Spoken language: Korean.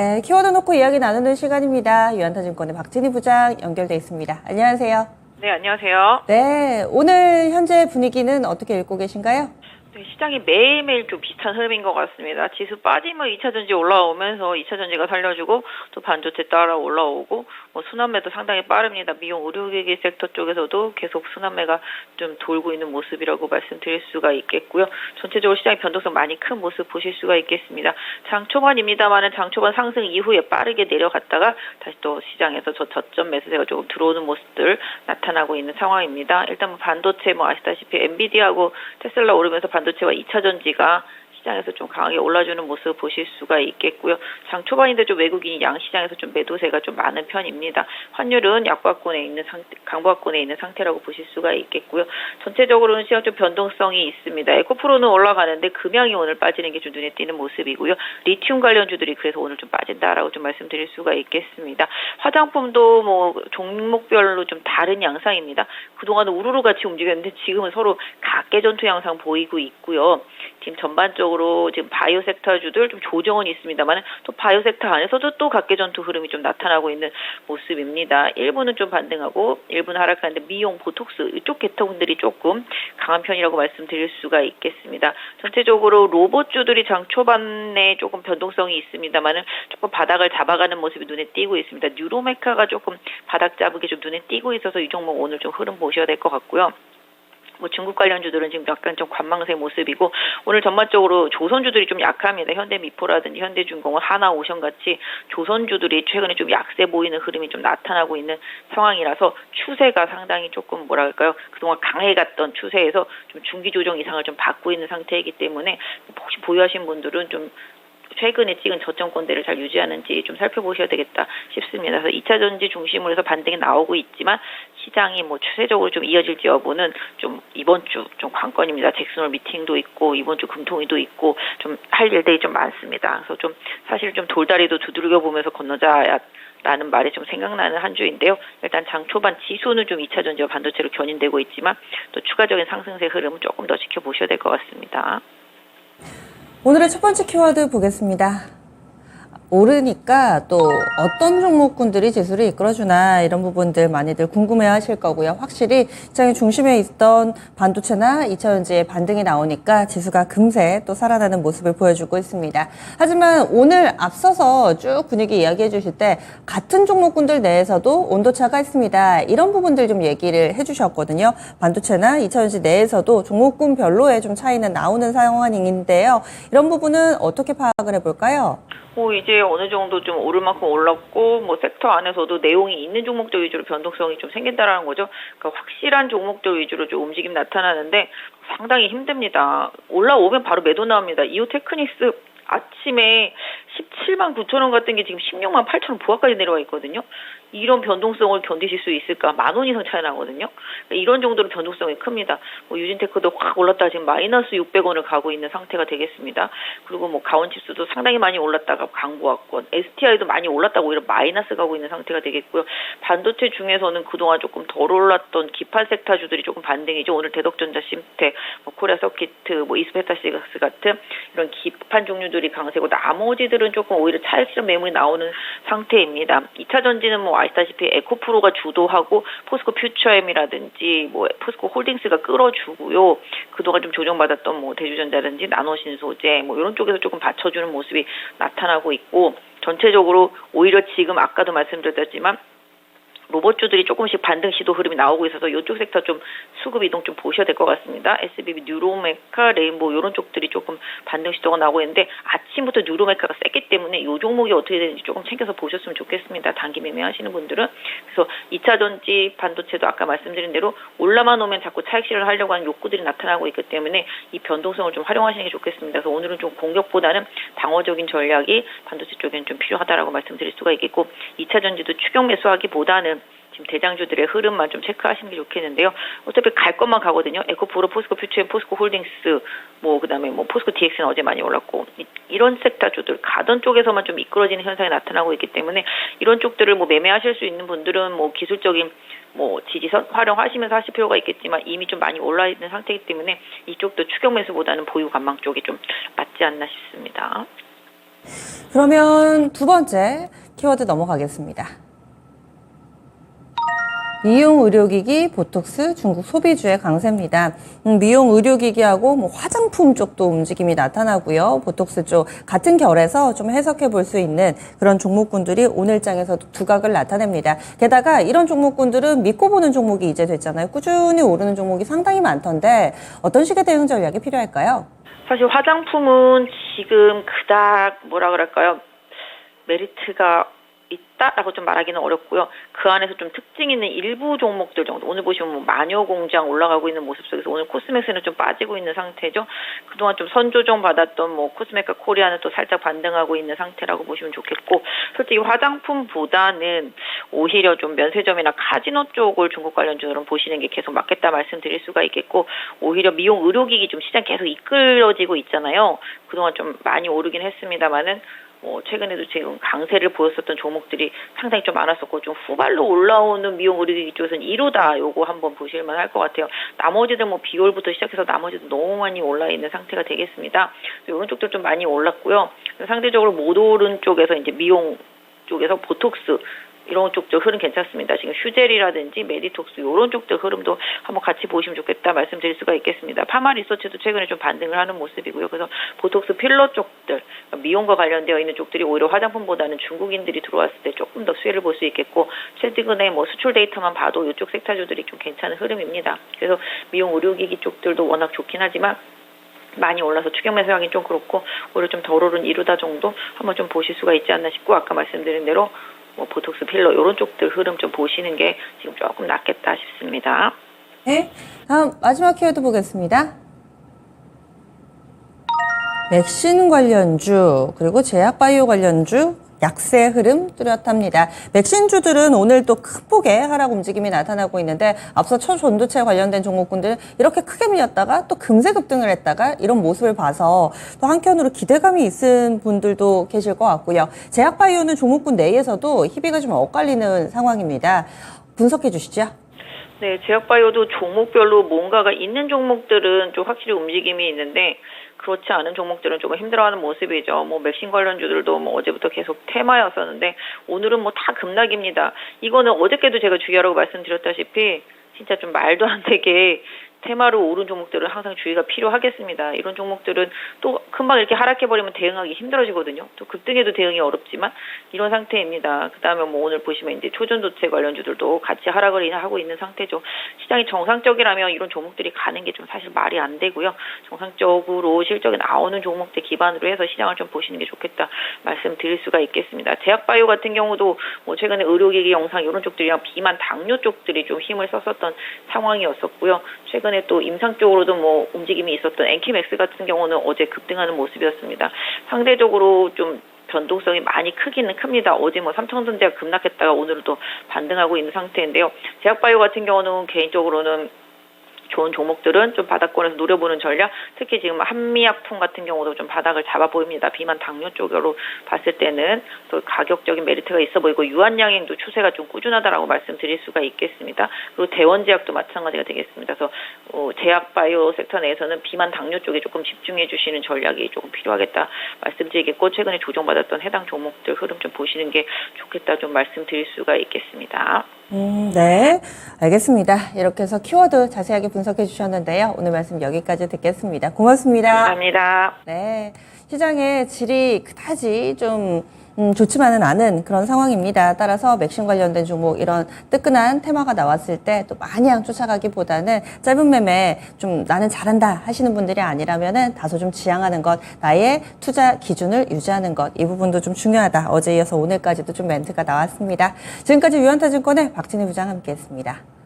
네, 키워드 놓고 이야기 나누는 시간입니다. 유한타증권의 박진희 부장 연결돼 있습니다. 안녕하세요. 네, 안녕하세요. 네, 오늘 현재 분위기는 어떻게 읽고 계신가요? 네, 시장이 매일매일 좀 비슷한 흐름인 것 같습니다. 지수 빠지면 2차 전지 올라오면서 2차 전지가 살려주고 또 반도체 따라 올라오고 뭐 순환매도 상당히 빠릅니다. 미용 의료기기 섹터 쪽에서도 계속 순환매가 좀 돌고 있는 모습이라고 말씀드릴 수가 있겠고요. 전체적으로 시장의 변동성 많이 큰 모습 보실 수가 있겠습니다. 장 초반입니다만은 장 초반 상승 이후에 빠르게 내려갔다가 다시 또 시장에서 저점 매수세가 조금 들어오는 모습들 나타나고 있는 상황입니다. 일단 뭐 반도체 아시다시피 엔비디아하고 테슬라 오르면서 반도체와 2차 전지가 시장에서 좀 강하게 올라주는 모습 보실 수가 있겠고요. 장 초반인데 좀 외국인이 양시장에서 좀 매도세가 좀 많은 편입니다. 환율은 약보합권에 있는 강보합권에 있는 상태라고 보실 수가 있겠고요. 전체적으로는 시장 좀 변동성이 있습니다. 에코프로는 올라가는데 금양이 오늘 빠지는 게 좀 눈에 띄는 모습이고요. 리튬 관련주들이 그래서 오늘 좀 빠진다라고 좀 말씀드릴 수가 있겠습니다. 화장품도 뭐 종목별로 좀 다른 양상입니다. 그동안은 우르르 같이 움직였는데 지금은 서로 각계 전투 양상 보이고 있고요. 지금 전반적으로 지금 바이오 섹터주들 좀 조정은 있습니다만 또 바이오 섹터 안에서도 또 각계 전투 흐름이 좀 나타나고 있는 모습입니다. 일부는 좀 반등하고 일부는 하락하는데 미용, 보톡스 이쪽 계통들이 조금 강한 편이라고 말씀드릴 수가 있겠습니다. 전체적으로 로봇주들이 장 초반에 조금 변동성이 있습니다만 조금 바닥을 잡아가는 모습이 눈에 띄고 있습니다. 뉴로메카가 조금 바닥 잡은 게 좀 눈에 띄고 있어서 이 종목 오늘 좀 흐름 보셔야 될 것 같고요. 뭐 중국 관련주들은 지금 약간 좀 관망세 모습이고 오늘 전반적으로 조선주들이 좀 약합니다. 현대미포라든지 현대중공업, 하나오션 같이 조선주들이 최근에 좀 약세 보이는 흐름이 좀 나타나고 있는 상황이라서 추세가 상당히 조금 뭐랄까요 그동안 강해갔던 추세에서 좀 중기 조정 이상을 좀 받고 있는 상태이기 때문에 혹시 보유하신 분들은 좀 최근에 찍은 저점권대를 잘 유지하는지 좀 살펴보셔야 되겠다 싶습니다. 그래서 2차 전지 중심으로 해서 반등이 나오고 있지만 시장이 뭐 추세적으로 좀 이어질지 여부는 좀 이번 주 좀 관건입니다. 잭슨홀 미팅도 있고 이번 주 금통위도 있고 좀 할 일들이 좀 많습니다. 그래서 좀 사실 좀 돌다리도 두드려 보면서 건너자야 라는 말이 좀 생각나는 한 주인데요. 일단 장 초반 지수는 좀 2차 전지와 반도체로 견인되고 있지만 또 추가적인 상승세 흐름은 조금 더 지켜보셔야 될 것 같습니다. 오늘의 첫 번째 키워드 보겠습니다. 오르니까 또 어떤 종목군들이 지수를 이끌어주나 이런 부분들 많이들 궁금해하실 거고요. 확실히 시장의 중심에 있던 반도체나 2차 전지의 반등이 나오니까 지수가 금세 또 살아나는 모습을 보여주고 있습니다. 하지만 오늘 앞서서 쭉 분위기 이야기해 주실 때 같은 종목군들 내에서도 온도차가 있습니다. 이런 부분들 좀 얘기를 해주셨거든요. 반도체나 2차 전지 내에서도 종목군별로의 좀 차이는 나오는 상황인데요. 이런 부분은 어떻게 파악을 해볼까요? 이제 어느 정도 좀 오를 만큼 올랐고, 섹터 안에서도 내용이 있는 종목들 위주로 변동성이 좀 생긴다라는 거죠. 그러니까 확실한 종목들 위주로 좀 움직임 나타나는데 상당히 힘듭니다. 올라오면 바로 매도 나옵니다. 이오테크닉스 아침에 17만 9천 원 같은 게 지금 16만 8천 원 부하까지 내려와 있거든요. 이런 변동성을 견디실 수 있을까? 10,000원 이상 차이 나거든요. 그러니까 이런 정도로 변동성이 큽니다. 유진테크도 확 올랐다가 지금 마이너스 600원을 가고 있는 상태가 되겠습니다. 그리고 가온칩스도 상당히 많이 올랐다가 강보합권, STI도 많이 올랐다고 오히려 마이너스 가고 있는 상태가 되겠고요. 반도체 중에서는 그동안 조금 덜 올랐던 기판 섹터주들이 조금 반등이죠. 오늘 대덕전자, 심텍, 코리아 서키트, 이스페타시가스 같은 이런 기판 종류들이 강세고 나머지들은 조금 오히려 차익 실현 매물이 나오는 상태입니다. 2차 전지는 아시다시피 에코프로가 주도하고 포스코 퓨처엠이라든지 포스코 홀딩스가 끌어주고요. 그동안 좀 조정받았던 대주전자라든지 나노신소재 이런 쪽에서 조금 받쳐주는 모습이 나타나고 있고 전체적으로 오히려 지금 아까도 말씀드렸지만 로봇주들이 조금씩 반등 시도 흐름이 나오고 있어서 이쪽 섹터 좀 수급 이동 좀 보셔야 될 것 같습니다. SBB, 뉴로메카, 레인보우 이런 쪽들이 조금 반등 시도가 나오고 있는데 아침부터 뉴로메카가 셌기 때문에 이 종목이 어떻게 되는지 조금 챙겨서 보셨으면 좋겠습니다. 단기 매매하시는 분들은. 그래서 2차 전지 반도체도 아까 말씀드린 대로 올라만 오면 자꾸 차익 실현을 하려고 하는 욕구들이 나타나고 있기 때문에 이 변동성을 좀 활용하시는 게 좋겠습니다. 그래서 오늘은 좀 공격보다는 방어적인 전략이 반도체 쪽에는 좀 필요하다라고 말씀드릴 수가 있겠고 2차 전지도 추격 매수하기보다는 지금 대장주들의 흐름만 좀 체크하시는 게 좋겠는데요. 어차피 갈 것만 가거든요. 에코프로, 포스코 퓨처엠, 포스코 홀딩스, 그다음에 포스코 DX는 어제 많이 올랐고 이런 섹터주들 가던 쪽에서만 좀 이끌어지는 현상이 나타나고 있기 때문에 이런 쪽들을 매매하실 수 있는 분들은 기술적인 지지선 활용하시면서 하실 필요가 있겠지만 이미 좀 많이 올라 있는 상태이기 때문에 이쪽도 추격 매수보다는 보유 관망 쪽이 좀 맞지 않나 싶습니다. 그러면 두 번째 키워드 넘어가겠습니다. 미용 의료기기, 보톡스, 중국 소비주의 강세입니다. 미용 의료기기하고 뭐 화장품 쪽도 움직임이 나타나고요. 보톡스 쪽 같은 결에서 좀 해석해 볼 수 있는 그런 종목군들이 오늘장에서도 두각을 나타냅니다. 게다가 이런 종목군들은 믿고 보는 종목이 이제 됐잖아요. 꾸준히 오르는 종목이 상당히 많던데 어떤 식의 대응 전략이 필요할까요? 사실 화장품은 지금 그닥 뭐라 그럴까요? 메리트가 있다라고 좀 말하기는 어렵고요. 그 안에서 좀 특징 있는 일부 종목들 정도. 오늘 보시면 뭐 마녀공장 올라가고 있는 모습 속에서 오늘 코스맥스는 좀 빠지고 있는 상태죠. 그동안 좀 선조정 받았던 뭐 코스메카 코리아는 또 살짝 반등하고 있는 상태라고 보시면 좋겠고, 솔직히 화장품보다는 오히려 좀 면세점이나 카지노 쪽을 중국 관련주들은 보시는 게 계속 맞겠다 말씀드릴 수가 있겠고, 오히려 미용 의료기기 좀 시장 계속 이끌어지고 있잖아요. 그동안 좀 많이 오르긴 했습니다만은 최근에도 지금 강세를 보였었던 종목들이 상당히 좀 많았었고, 좀 후발로 올라오는 미용 의료기기 쪽에서는 1호다. 요거 한번 보실만 할 것 같아요. 나머지들 뭐 비올부터 시작해서 나머지도 너무 많이 올라 있는 상태가 되겠습니다. 이런 쪽도 좀 많이 올랐고요. 상대적으로 못 오른 쪽에서 이제 미용 쪽에서 보톡스 이런 쪽도 흐름 괜찮습니다. 지금 휴젤이라든지 메디톡스 이런 쪽들 흐름도 한번 같이 보시면 좋겠다 말씀드릴 수가 있겠습니다. 파마 리서치도 최근에 좀 반등을 하는 모습이고요. 그래서 보톡스 필러 쪽들, 미용과 관련되어 있는 쪽들이 오히려 화장품보다는 중국인들이 들어왔을 때 조금 더 수혜를 볼 수 있겠고, 최근에 뭐 수출 데이터만 봐도 이쪽 섹터주들이 좀 괜찮은 흐름입니다. 그래서 미용 의료기기 쪽들도 워낙 좋긴 하지만 많이 올라서 추격 매수하기는 좀 그렇고, 오히려 좀 덜 오른 이루다 정도 한번 좀 보실 수가 있지 않나 싶고, 아까 말씀드린 대로 뭐 보톡스 필러 이런 쪽들 흐름 좀 보시는 게 지금 조금 낫겠다 싶습니다. 네, 다음 마지막 키워드 보겠습니다. 맥신 관련주 그리고 제약바이오 관련주 약세 흐름 뚜렷합니다. 맥신주들은 오늘 또 큰 폭의 하락 움직임이 나타나고 있는데, 앞서 초전도체 관련된 종목군들 이렇게 크게 밀렸다가 또 금세 급등을 했다가 이런 모습을 봐서 또 한켠으로 기대감이 있은 분들도 계실 것 같고요. 제약바이오는 종목군 내에서도 희비가 좀 엇갈리는 상황입니다. 분석해 주시죠. 네, 제약바이오도 종목별로 뭔가가 있는 종목들은 좀 확실히 움직임이 있는데, 그렇지 않은 종목들은 조금 힘들어하는 모습이죠. 뭐 맥신 관련주들도 뭐 어제부터 계속 테마였었는데 오늘은 뭐 다 급락입니다. 이거는 어저께도 제가 주의하라고 말씀드렸다시피 진짜 좀 말도 안 되게 테마로 오른 종목들은 항상 주의가 필요하겠습니다. 이런 종목들은 또 금방 이렇게 하락해버리면 대응하기 힘들어지거든요. 또 급등해도 대응이 어렵지만 이런 상태입니다. 그 다음에 뭐 오늘 보시면 이제 초전도체 관련주들도 같이 하락을 하고 있는 상태죠. 시장이 정상적이라면 이런 종목들이 가는 게 좀 사실 말이 안 되고요. 정상적으로 실적이 나오는 종목들 기반으로 해서 시장을 좀 보시는 게 좋겠다 말씀드릴 수가 있겠습니다. 제약바이오 같은 경우도 뭐 최근에 의료기기 영상 이런 쪽들이랑 비만 당뇨 쪽들이 좀 힘을 썼었던 상황이었었고요. 최근에 또 임상 쪽으로도 뭐 움직임이 있었던 엔키맥스 같은 경우는 어제 급등하는 모습이었습니다. 상대적으로 좀 변동성이 많이 크기는 큽니다. 어제 뭐 삼성전자가 급락했다가 오늘은 또 반등하고 있는 상태인데요. 제약바이오 같은 경우는 개인적으로는 좋은 종목들은 좀 바닥권에서 노려보는 전략, 특히 지금 한미약품 같은 경우도 좀 바닥을 잡아 보입니다. 비만 당뇨 쪽으로 봤을 때는 또 가격적인 메리트가 있어 보이고, 유한양행도 추세가 좀 꾸준하다라고 말씀드릴 수가 있겠습니다. 그리고 대원제약도 마찬가지가 되겠습니다. 그래서 제약바이오 섹터 내에서는 비만 당뇨 쪽에 조금 집중해 주시는 전략이 조금 필요하겠다 말씀드리겠고, 최근에 조정받았던 해당 종목들 흐름 좀 보시는 게 좋겠다 좀 말씀드릴 수가 있겠습니다. 네, 알겠습니다. 이렇게 해서 키워드 자세하게 분석해 주셨는데요. 오늘 말씀 여기까지 듣겠습니다. 고맙습니다. 감사합니다. 네, 시장의 질이 그다지 좀 좋지만은 않은 그런 상황입니다. 따라서 맥신 관련된 종목 이런 뜨끈한 테마가 나왔을 때 또 마냥 쫓아가기보다는 짧은 매매 좀 나는 잘한다 하시는 분들이 아니라면은 다소 좀 지양하는 것, 나의 투자 기준을 유지하는 것, 이 부분도 좀 중요하다. 어제 이어서 오늘까지도 좀 멘트가 나왔습니다. 지금까지 유한타증권의 박진희 부장 함께했습니다.